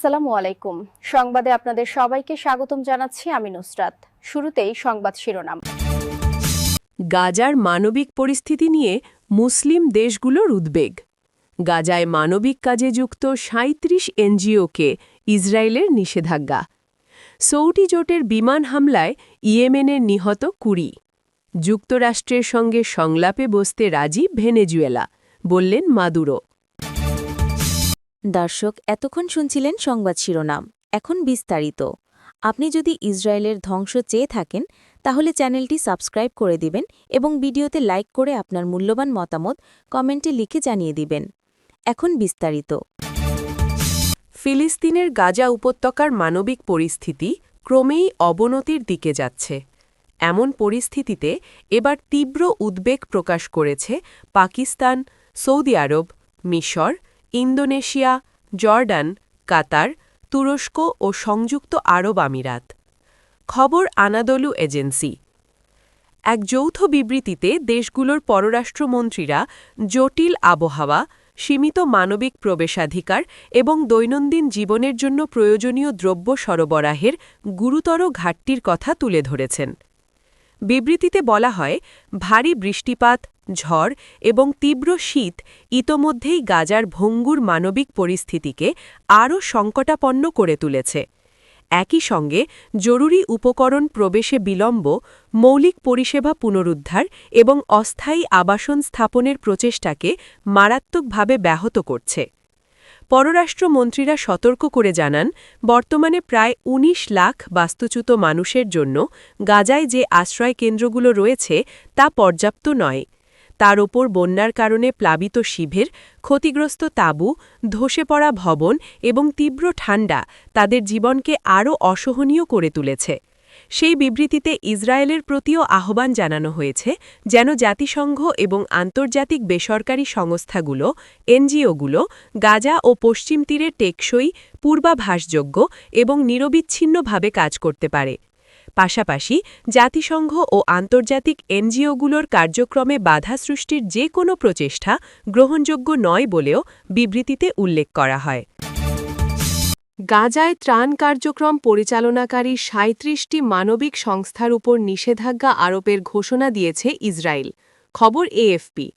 আসসালামু আলাইকুম। সংবাদে আপনাদের সবাইকে স্বাগতম জানাচ্ছি আমি নুসরাত। শুরুতেই সংবাদ শিরোনাম। গাজার মানবিক পরিস্থিতি নিয়ে মুসলিম দেশগুলোর উদ্বেগ। গাজায় মানবিক কাজে যুক্ত ৩৭ এনজিওকে ইসরায়েলের নিষেধাজ্ঞা। সৌদি জোটের বিমান হামলায় ইয়েমেনের নিহত ২০। যুক্তরাষ্ট্রের সঙ্গে সংলাপে বসতে রাজি ভেনেজুয়েলা, বললেন মাদুরো। দর্শক, এতক্ষণ শুনছিলেন সংবাদ শিরোনাম। এখন বিস্তারিত। আপনি যদি ইসরায়েলের ধ্বংস চেয়ে থাকেন তাহলে চ্যানেলটি সাবস্ক্রাইব করে দিবেন এবং ভিডিওতে লাইক করে আপনার মূল্যবান মতামত কমেন্টে লিখে জানিয়ে দিবেন। এখন বিস্তারিত। ফিলিস্তিনের গাজা উপত্যকার মানবিক পরিস্থিতি ক্রমেই অবনতির দিকে যাচ্ছে। এমন পরিস্থিতিতে এবার তীব্র উদ্বেগ প্রকাশ করেছে পাকিস্তান, সৌদি আরব, মিশর, ইন্দোনেশিয়া, জর্ডান, কাতার, তুরস্ক ও সংযুক্ত আরব আমিরাত। খবর আনাদলু এজেন্সি। এক যৌথ বিবৃতিতে দেশগুলোর পররাষ্ট্রমন্ত্রীরা জটিল আবহাওয়া, সীমিত মানবিক প্রবেশাধিকার এবং দৈনন্দিন জীবনের জন্য প্রয়োজনীয় দ্রব্য সরবরাহের গুরুতর ঘাটতির কথা তুলে ধরেছেন। বিবৃতিতে বলা হয়, ভারী বৃষ্টিপাত, ঝড় এবং তীব্র শীত ইতোমধ্যেই গাজার ভঙ্গুর মানবিক পরিস্থিতিকে আরও সংকটাপন্ন করে তুলেছে। একই সঙ্গে জরুরি উপকরণ প্রবেশে বিলম্ব, মৌলিক পরিষেবা পুনরুদ্ধার এবং অস্থায়ী আবাসন স্থাপনের প্রচেষ্টাকে মারাত্মকভাবে ব্যাহত করছে। পররাষ্ট্রমন্ত্রীরা সতর্ক করে জানান, বর্তমানে প্রায় ১৯ লাখ বাস্তুচ্যুত মানুষের জন্য গাজায় যে আশ্রয়কেন্দ্রগুলো রয়েছে তা পর্যাপ্ত নয়। তার ওপর বন্যার কারণে প্লাবিত শিবির, ক্ষতিগ্রস্ত তাঁবু, ধসে পড়া ভবন এবং তীব্র ঠান্ডা তাদের জীবনকে আরও অসহনীয় করে তুলেছে। সেই বিবৃতিতে ইসরায়েলের প্রতিও আহ্বান জানানো হয়েছে যেন জাতিসংঘ এবং আন্তর্জাতিক বেসরকারি সংস্থাগুলো, এনজিওগুলো গাজা ও পশ্চিম তীরে টেকসই, পূর্বাভাসযোগ্য এবং নিরবিচ্ছিন্নভাবে কাজ করতে পারে। পাশাপাশি জাতিসংঘ ও আন্তর্জাতিক এনজিওগুলোর কার্যক্রমে বাধা সৃষ্টির যে কোনো প্রচেষ্টা গ্রহণযোগ্য নয় বলেও বিবৃতিতে উল্লেখ করা হয়। গাজায় ত্রাণ কার্যক্রম পরিচালনাকারী ৩৭টি মানবিক সংস্থার উপর নিষেধাজ্ঞা আরোপের ঘোষণা দিয়েছে ইসরায়েল। খবর এএফপি।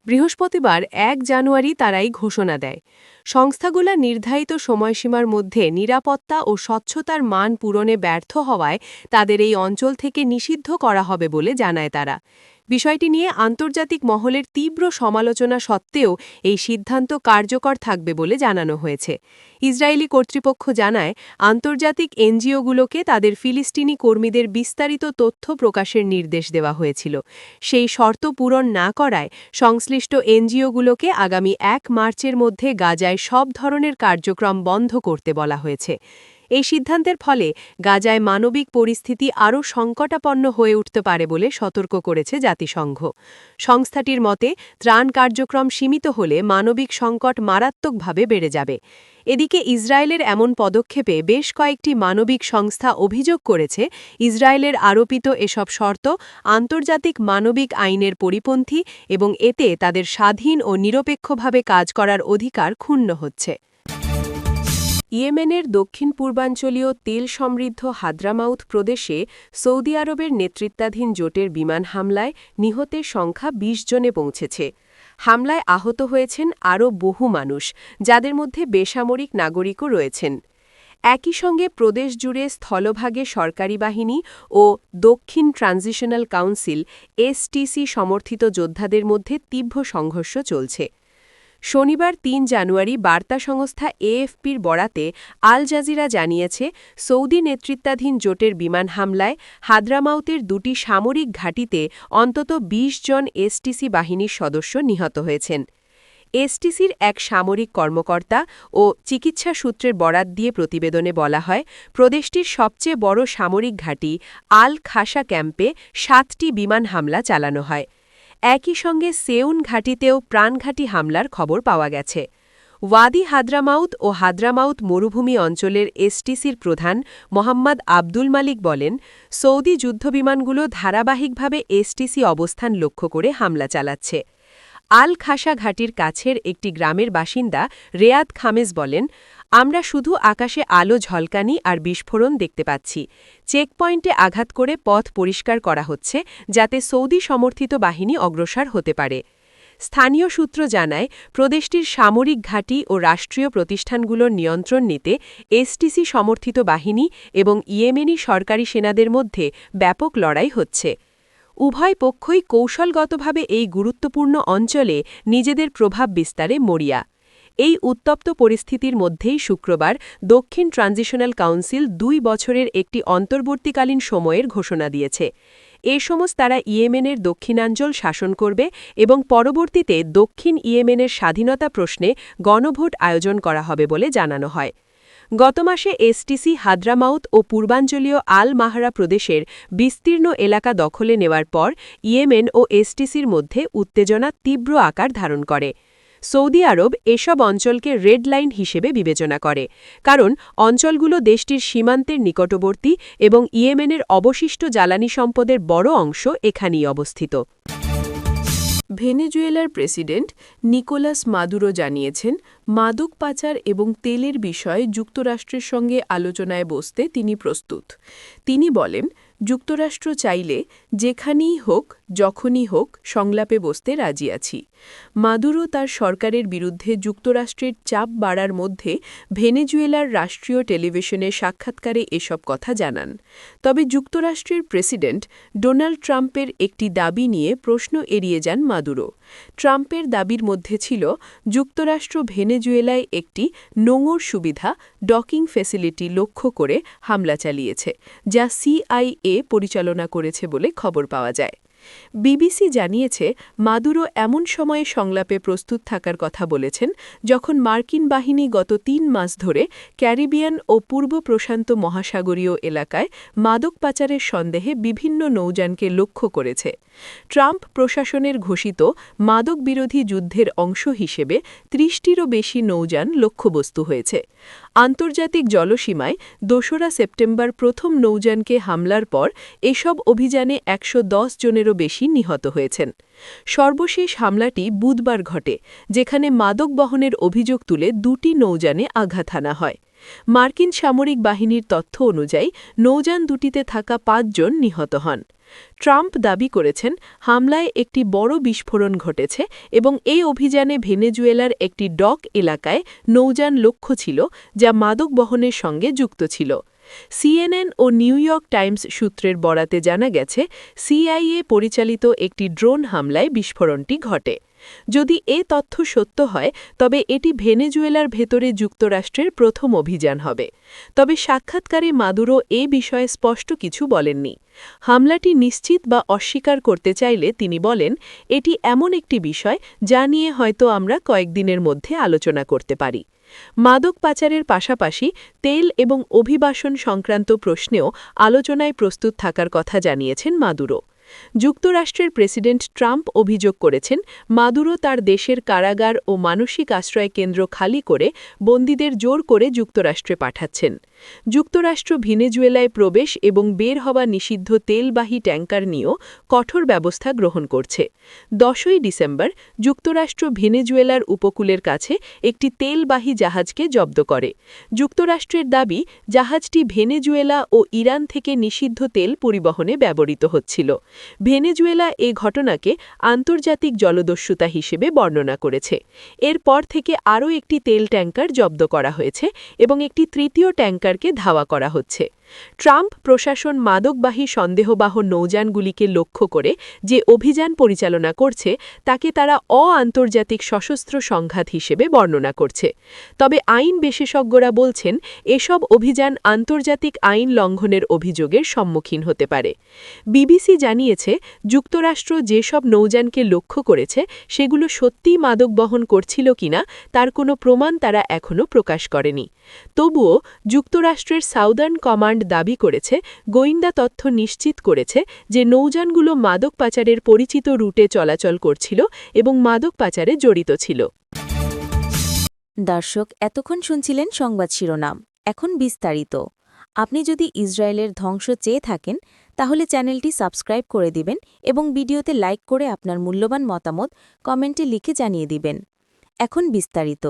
বৃহস্পতিবার ১ জানুয়ারি তারাই ঘোষণা দেয়। সংস্থাগুলো নির্ধারিত সময়সীমার মধ্যে নিরাপত্তা ও স্বচ্ছতার মান পূরণে ব্যর্থ হওয়ায় তাদের এই অঞ্চল থেকে নিষিদ্ধ করা হবে বলে জানায় তারা। বিষয়টি নিয়ে আন্তর্জাতিক মহলের তীব্র সমালোচনা সত্ত্বেও এই সিদ্ধান্ত কার্যকর থাকবে বলে জানানো হয়েছে। ইসরায়েলি কর্তৃপক্ষ জানায়, আন্তর্জাতিক এনজিওগুলোকে তাদের ফিলিস্তিনি কর্মীদের বিস্তারিত তথ্য প্রকাশের নির্দেশ দেওয়া হয়েছিল। সেই শর্ত পূরণ না করায় সংশ্লিষ্ট এনজিওগুলোকে আগামী ১ মার্চের মধ্যে গাজায় সব ধরনের কার্যক্রম বন্ধ করতে বলা হয়েছে। এই সিদ্ধান্তের ফলে গাজায় মানবিক পরিস্থিতি আরও সংকটাপন্ন হয়ে উঠতে পারে বলে সতর্ক করেছে জাতিসংঘ। সংস্থাটির মতে, ত্রাণ কার্যক্রম সীমিত হলে মানবিক সংকট মারাত্মকভাবে বেড়ে যাবে। এদিকে ইসরায়েলের এমন পদক্ষেপে বেশ কয়েকটি মানবিক সংস্থা অভিযোগ করেছে, ইসরায়েলের আরোপিত এসব শর্ত আন্তর্জাতিক মানবিক আইনের পরিপন্থী এবং এতে তাদের স্বাধীন ও নিরপেক্ষভাবে কাজ করার অধিকার ক্ষুণ্ণ হচ্ছে। ইয়েমেনের দক্ষিণ পূর্বাঞ্চলীয় তেল সমৃদ্ধ হাদ্রামাউথ প্রদেশে সৌদি আরবের নেতৃত্বাধীন জোটের বিমান হামলায় নিহতের সংখ্যা ২০ জনে পৌঁছেছে। হামলায় আহত হয়েছেন আরও বহু মানুষ, যাদের মধ্যে বেসামরিক নাগরিকও রয়েছেন। একই সঙ্গে প্রদেশ জুড়ে স্থলভাগে সরকারি বাহিনী ও দক্ষিণ ট্রানজিশনাল কাউন্সিল এসটিসি সমর্থিত যোদ্ধাদের মধ্যে তীব্র সংঘর্ষ চলছে। শনিবার ৩ জানুয়ারি বার্তা সংস্থা এএফপির বরাতে আল জাজিরা জানিয়েছে, সৌদি নেতৃত্বাধীন জোটের বিমান হামলায় হাদ্রামাউতের দুটি সামরিক ঘাঁটিতে অন্তত ২০ জন এসটিসি বাহিনীর সদস্য নিহত হয়েছেন। এসটিসির এক সামরিক কর্মকর্তা ও চিকিৎসা সূত্রের বরাত দিয়ে প্রতিবেদনে বলা হয়, প্রদেশটির সবচেয়ে বড় সামরিক ঘাঁটি আল খাসা ক্যাম্পে ৭টি বিমান হামলা চালানো হয়। একই সঙ্গে সেউন ঘাঁটিতেও প্রাণঘাতী হামলার খবর পাওয়া গেছে। ওয়াদি হাদ্রামাউত ও হাদ্রামাউত মরুভূমি অঞ্চলের এসটিসির প্রধান মোহাম্মদ আব্দুল মালিক বলেন, সৌদি যুদ্ধবিমানগুলো ধারাবাহিকভাবে এসটিসি অবস্থান লক্ষ্য করে হামলা চালাচ্ছে। আল খাসা ঘাটির কাছের একটি গ্রামের বাসিন্দা রেয়াদ খামেজ বলেন, আমরা শুধু আকাশে আলো ঝলকানি আর বিস্ফোরণ দেখতে পাচ্ছি। চেকপয়েন্টে আঘাত করে পথ পরিষ্কার করা হচ্ছে যাতে সৌদি সমর্থিত বাহিনী অগ্রসর হতে পারে। স্থানীয় সূত্র জানায় প্রদেশটির সামরিক ঘাঁটি ও রাষ্ট্রীয় প্রতিষ্ঠানগুলোর নিয়ন্ত্রণ নিতে এসটিসি সমর্থিত বাহিনী এবং ইয়েমেনি সরকারি সেনাদের মধ্যে ব্যাপক লড়াই হচ্ছে। উভয় পক্ষই কৌশলগতভাবে এই গুরুত্বপূর্ণ অঞ্চলে নিজেদের প্রভাব বিস্তারে মরিয়া। এই উত্তপ্ত পরিস্থিতির মধ্যেই শুক্রবার দক্ষিণ ট্রানজিশনাল কাউন্সিল ২ বছরের একটি অন্তর্বর্তীকালীন সময়ের ঘোষণা দিয়েছে। এ সময় তারা ইয়েমেনের দক্ষিণাঞ্চল শাসন করবে এবং পরবর্তীতে দক্ষিণ ইয়েমেনের স্বাধীনতা প্রশ্নে গণভোট আয়োজন করা হবে বলে জানানো হয়। গত মাসে এসটিসি হাদ্রামাউত ও পূর্বাঞ্চলীয় আল মাহরা প্রদেশের বিস্তীর্ণ এলাকা দখলে নেওয়ার পর ইয়েমেন ও এসটিসির মধ্যে উত্তেজনা তীব্র আকার ধারণ করে। সৌদি আরব এসব অঞ্চলকে রেড লাইন হিসেবে বিবেচনা করে, কারণ অঞ্চলগুলো দেশটির সীমান্তের নিকটবর্তী এবং ইয়েমেনের অবশিষ্ট জ্বালানি সম্পদের বড় অংশ এখানেই অবস্থিত। ভেনেজুয়েলার প্রেসিডেন্ট নিকোলাস মাদুরো জানিয়েছেন, মাদক পাচার এবং তেলের বিষয়ে যুক্তরাষ্ট্রের সঙ্গে আলোচনায় বসতে তিনি প্রস্তুত। তিনি বলেন, যুক্তরাষ্ট্র চাইলে যেখানেই হোক যখনই হোক সংলাপে বসতে রাজি আছি। মাদুরো তার সরকারের বিরুদ্ধে যুক্তরাষ্ট্রের চাপ বাড়ার মধ্যে ভেনেজুয়েলার রাষ্ট্রীয় টেলিভিশনে সাক্ষাৎকারে এসব কথা জানান। তবে যুক্তরাষ্ট্রের প্রেসিডেন্ট ডোনাল্ড ট্রাম্পের একটি দাবি নিয়ে প্রশ্ন এড়িয়ে যান মাদুরো। ট্রাম্পের দাবির মধ্যে ছিল যুক্তরাষ্ট্র ভেনেজুয়েলায় একটি নোঙর সুবিধা ডকিং ফ্যাসিলিটি লক্ষ্য করে হামলা চালিয়েছে, যা সিআইএ পরিচালনা করেছে বলে খবর পাওয়া যায়। বিবিসি জানিয়েছে, মাদুরো এমন সময়ে সংলাপে প্রস্তুত থাকার কথা বলেছেন যখন মার্কিন বাহিনী গত ৩ মাস ধরে ক্যারিবিয়ান ও পূর্ব প্রশান্ত মহাসাগরীয় এলাকায় মাদক পাচারের সন্দেহে বিভিন্ন নৌযানকে লক্ষ্য করেছে। ট্রাম্প প্রশাসনের ঘোষিত মাদক বিরোধী যুদ্ধের অংশ হিসেবে ৩০টিরও বেশি নৌযান লক্ষ্যবস্তু হয়েছে। আন্তর্জাতিক জলসীমায় ২রা সেপ্টেম্বর প্রথম নৌযানকে হামলার পর এসব অভিযানে ১১০ জনেরও বেশি নিহত হয়েছেন। সর্বশেষ হামলাটি বুধবার ঘটে, যেখানে মাদক বহনের অভিযোগ তুলে ২টি নৌযানে আঘাত হানা হয়। মার্কিন সামরিক বাহিনীর তথ্য অনুযায়ী নৌযান দুটিতে থাকা ৫ জন নিহত হন। ট্রাম্প দাবি করেছেন, হামলায় একটি বড় বিস্ফোরণ ঘটেছে এবং এই অভিযানে ভেনেজুয়েলার একটি ডক এলাকায় নৌযান লক্ষ্য ছিল, যা মাদক বহনের সঙ্গে যুক্ত ছিল। সিএনএন ও নিউ ইয়র্ক টাইমস সূত্রের বরাতে জানা গেছে, সিআইএ পরিচালিত একটি ড্রোন হামলায় বিস্ফোরণটি ঘটে। যদি এ তথ্য সত্য হয়, তবে এটি ভেনেজুয়েলার ভেতরে যুক্তরাষ্ট্রের প্রথম অভিযান হবে। তবে সাক্ষাৎকারে মাদুরো এ বিষয়ে স্পষ্ট কিছু বলেননি। হামলাটি নিশ্চিত বা অস্বীকার করতে চাইলে তিনি বলেন, এটি এমন একটি বিষয় যা নিয়ে হয়তো আমরা কয়েকদিনের মধ্যে আলোচনা করতে পারি। মাদক পাচারের পাশাপাশি তেল এবং অভিবাসন সংক্রান্ত প্রশ্নেও আলোচনায় প্রস্তুত থাকার কথা জানিয়েছেন মাদুরো। যুক্তরাষ্ট্রের প্রেসিডেন্ট ট্রাম্প অভিযোগ করেছেন, মাদুরো তার দেশের কারাগার ও মানসিক আশ্রয় কেন্দ্র খালি করে বন্দীদের জোর করে যুক্তরাষ্ট্রে পাঠাচ্ছেন। যুক্তরাষ্ট্র ভেনেজুয়েলায় প্রবেশ এবং বের হওয়া নিষিদ্ধ তেলবাহী ট্যাঙ্কার নিয়েও কঠোর ব্যবস্থা গ্রহণ করছে। ১০ই ডিসেম্বর যুক্তরাষ্ট্র ভেনেজুয়েলার উপকূলের কাছে একটি তেলবাহী জাহাজকে জব্দ করে। যুক্তরাষ্ট্রের দাবি, জাহাজটি ভেনেজুয়েলা ও ইরান থেকে নিষিদ্ধ তেল পরিবহনে ব্যবহৃত হচ্ছিল। ভেনেজুয়েলা এ ঘটনাকে আন্তর্জাতিক জলদস্যুতা হিসেবে বর্ণনা করেছে। এরপর থেকে আরও একটি তেল ট্যাঙ্কার জব্দ করা হয়েছে এবং একটি তৃতীয় ট্যাঙ্কারকে ধাওয়া করা হচ্ছে। ট্রাম্প প্রশাসন মাদকবাহী সন্দেহবাহ নৌযানগুলিকে লক্ষ্য করে যে অভিযান পরিচালনা করছে, তাকে তারা অ-আন্তর্জাতিক সশস্ত্র সংঘাত হিসেবে বর্ণনা করছে। তবে আইন বিশেষজ্ঞরা বলছেন, এসব অভিযান আন্তর্জাতিক আইন লঙ্ঘনের অভিযোগের সম্মুখীন হতে পারে। বিবিসি জানিয়েছে, যুক্তরাষ্ট্র যেসব নৌযানকে লক্ষ্য করেছে সেগুলো সত্যিই মাদক বহন করছিল কিনা তার কোনো প্রমাণ তারা এখনও প্রকাশ করেনি। তবুও যুক্তরাষ্ট্রের সাউদার্ন কমান্ড দাবি করেছে, গোয়েন্দা তথ্য নিশ্চিত করেছে যে নৌযানগুলো মাদক পাচারের পরিচিত রুটে চলাচল করছিল এবং মাদক পাচারে জড়িত ছিল। দর্শক, এতক্ষণ শুনছিলেন সংবাদ শিরোনাম। এখন বিস্তারিত। আপনি যদি ইসরায়েলের ধ্বংস চেয়ে থাকেন, তাহলে চ্যানেলটি সাবস্ক্রাইব করে দিবেন এবং ভিডিওতে লাইক করে আপনার মূল্যবান মতামত কমেন্টে লিখে জানিয়ে দিবেন। এখন বিস্তারিত।